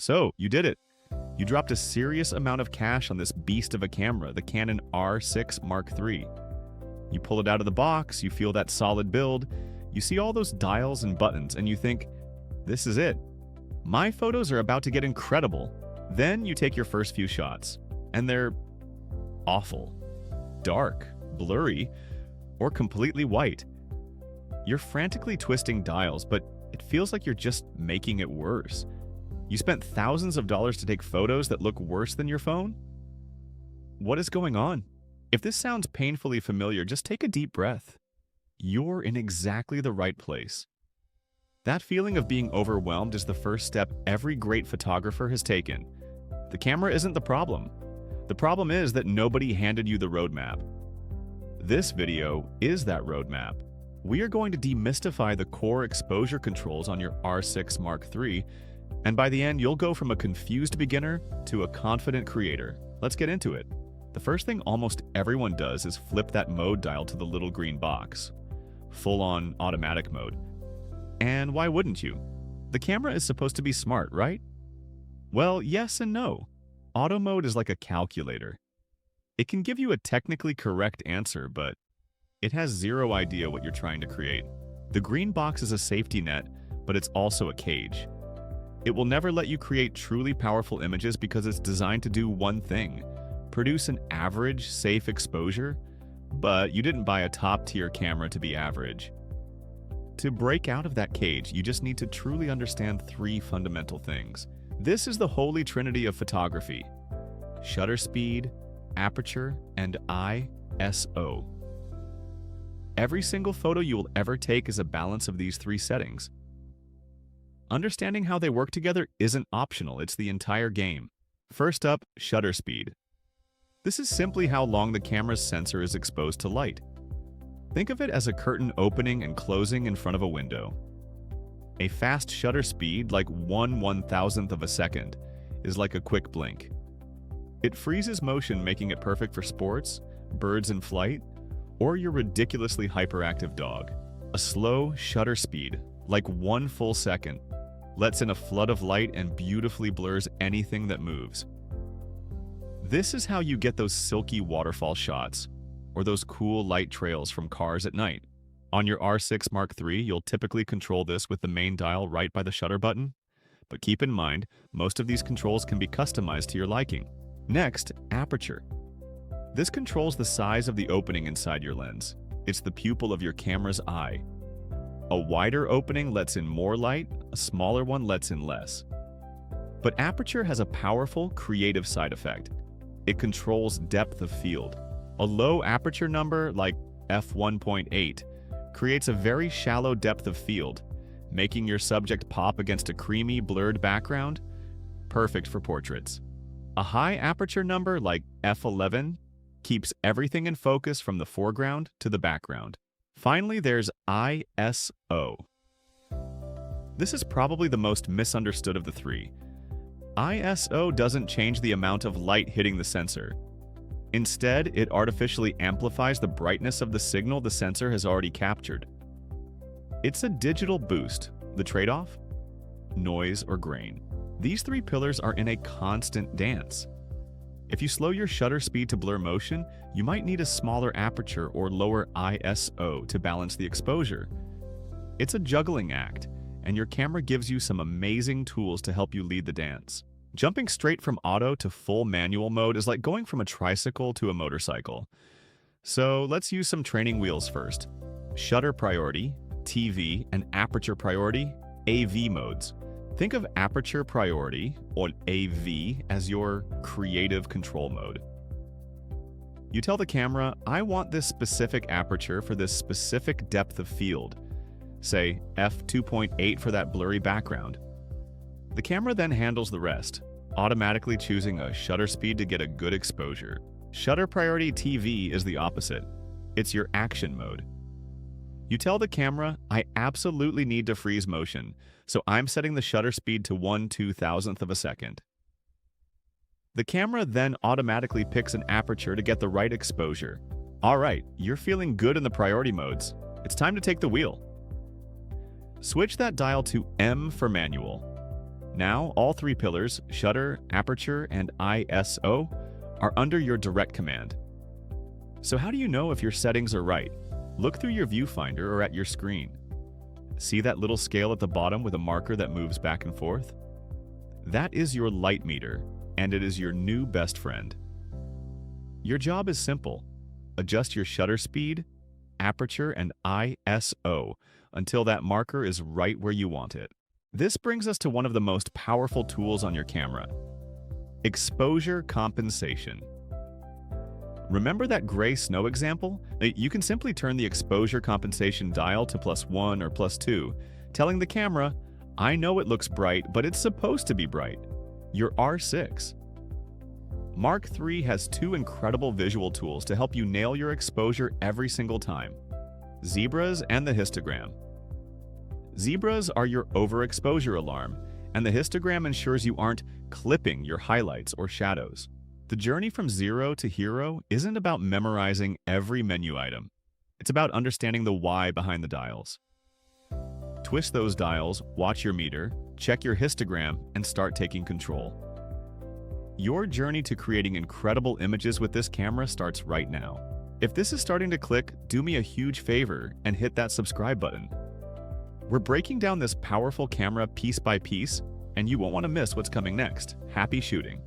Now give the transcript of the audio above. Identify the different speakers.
Speaker 1: So, you did it. You dropped a serious amount of cash on this beast of a camera, the Canon R6 Mark III. You pull it out of the box, you feel that solid build, you see all those dials and buttons, and you think, this is it. My photos are about to get incredible. Then you take your first few shots, and they're awful, dark, blurry, or completely white. You're frantically twisting dials, but it feels like you're just making it worse. You spent thousands of dollars to take photos that look worse than your phone? What is going on? If this sounds painfully familiar, just take a deep breath. You're in exactly the right place. That feeling of being overwhelmed is the first step every great photographer has taken. The camera isn't the problem. The problem is that nobody handed you the roadmap. This video is that roadmap. We are going to demystify the core exposure controls on your R6 Mark III, and by the end, you'll go from a confused beginner to a confident creator. Let's get into it. The first thing almost everyone does is flip that mode dial to the little green box. Full-on automatic mode. And why wouldn't you? The camera is supposed to be smart, right? Well, yes and no. Auto mode is like a calculator. It can give you a technically correct answer, but it has zero idea what you're trying to create. The green box is a safety net, but it's also a cage. It will never let you create truly powerful images because it's designed to do one thing: produce an average, safe exposure, but you didn't buy a top-tier camera to be average. To break out of that cage, you just need to truly understand three fundamental things. This is the holy trinity of photography: shutter speed, aperture, and ISO. Every single photo you will ever take is a balance of these three settings. Understanding how they work together isn't optional, it's the entire game. First up, shutter speed. This is simply how long the camera's sensor is exposed to light. Think of it as a curtain opening and closing in front of a window. A fast shutter speed, like 1/1000th of a second, is like a quick blink. It freezes motion, making it perfect for sports, birds in flight, or your ridiculously hyperactive dog. A slow shutter speed, like 1 full second, lets in a flood of light and beautifully blurs anything that moves. This is how you get those silky waterfall shots, or those cool light trails from cars at night. On your R6 Mark III, you'll typically control this with the main dial right by the shutter button, but keep in mind, most of these controls can be customized to your liking. Next, aperture. This controls the size of the opening inside your lens. It's the pupil of your camera's eye. A wider opening lets in more light, a smaller one lets in less. But aperture has a powerful, creative side effect. It controls depth of field. A low aperture number, like f1.8, creates a very shallow depth of field, making your subject pop against a creamy, blurred background, perfect for portraits. A high aperture number, like f11, keeps everything in focus from the foreground to the background. Finally, there's ISO. This is probably the most misunderstood of the three. ISO doesn't change the amount of light hitting the sensor. Instead, it artificially amplifies the brightness of the signal the sensor has already captured. It's a digital boost. The trade-off? Noise or grain. These three pillars are in a constant dance. If you slow your shutter speed to blur motion, you might need a smaller aperture or lower ISO to balance the exposure. It's a juggling act, and your camera gives you some amazing tools to help you lead the dance. Jumping straight from auto to full manual mode is like going from a tricycle to a motorcycle. So let's use some training wheels first. Shutter priority, TV, and aperture priority, AV modes. Think of aperture priority, or AV, as your creative control mode. You tell the camera, I want this specific aperture for this specific depth of field. Say f2.8 for that blurry background. The camera then handles the rest, automatically choosing a shutter speed to get a good exposure. Shutter priority TV is the opposite. It's your action mode. You tell the camera, I absolutely need to freeze motion, so I'm setting the shutter speed to 1/2000th of a second. The camera then automatically picks an aperture to get the right exposure. All right, you're feeling good in the priority modes. It's time to take the wheel. Switch that dial to M for manual. Now, all three pillars, shutter, aperture, and ISO, are under your direct command. So how do you know if your settings are right? Look through your viewfinder or at your screen. See that little scale at the bottom with a marker that moves back and forth? That is your light meter, and it is your new best friend. Your job is simple. Adjust your shutter speed, aperture, and ISO until that marker is right where you want it. This brings us to one of the most powerful tools on your camera: exposure compensation. Remember that gray snow example? You can simply turn the exposure compensation dial to +1 or +2, telling the camera, I know it looks bright, but it's supposed to be bright. Your R6. Mark III has two incredible visual tools to help you nail your exposure every single time: zebras and the histogram. Zebras are your overexposure alarm, and the histogram ensures you aren't clipping your highlights or shadows. The journey from zero to hero isn't about memorizing every menu item. It's about understanding the why behind the dials. Twist those dials, watch your meter, check your histogram, and start taking control. Your journey to creating incredible images with this camera starts right now. If this is starting to click, do me a huge favor and hit that subscribe button. We're breaking down this powerful camera piece by piece, and you won't want to miss what's coming next. Happy shooting!